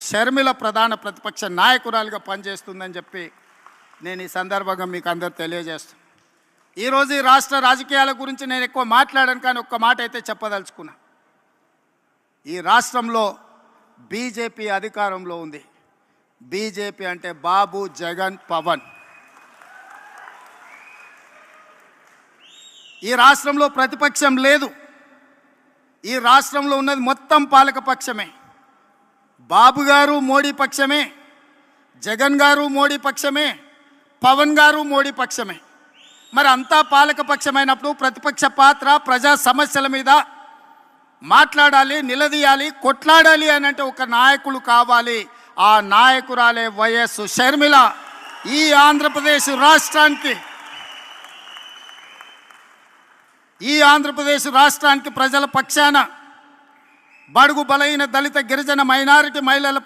షర్మిల ప్రధాన ప్రతిపక్ష నాయకురాలుగా పనిచేస్తుందని చెప్పి నేను ఈ సందర్భంగా మీకు అందరూ తెలియజేస్తాను. ఈరోజు ఈ రాష్ట్ర రాజకీయాల గురించి నేను ఎక్కువ మాట్లాడాను, కానీ ఒక్క మాట అయితే చెప్పదలుచుకున్నా. ఈ రాష్ట్రంలో బీజేపీ అధికారంలో ఉంది. బీజేపీ అంటే బాబు, జగన్, పవన్. ఈ రాష్ట్రంలో ప్రతిపక్షం లేదు. ఈ రాష్ట్రంలో ఉన్నది మొత్తం పాలకపక్షమే. బాబు గారు మోడీ పక్షమే, జగన్ గారు మోడీ పక్షమే, పవన్ గారు మోడీ పక్షమే. మరి అంతా పాలకపక్షమైనప్పుడు ప్రతిపక్ష పాత్ర ప్రజా సమస్యల మీద మాట్లాడాలి, నిలదీయాలి, కొట్లాడాలి అని అంటే ఒక నాయకులు కావాలి. ఆ నాయకురాలే వైఎస్ షర్మిల. ఈ ఆంధ్రప్రదేశ్ రాష్ట్రానికి ప్రజల పక్షాన, బడుగు బలైన దళిత గిరిజన మైనారిటీ మహిళల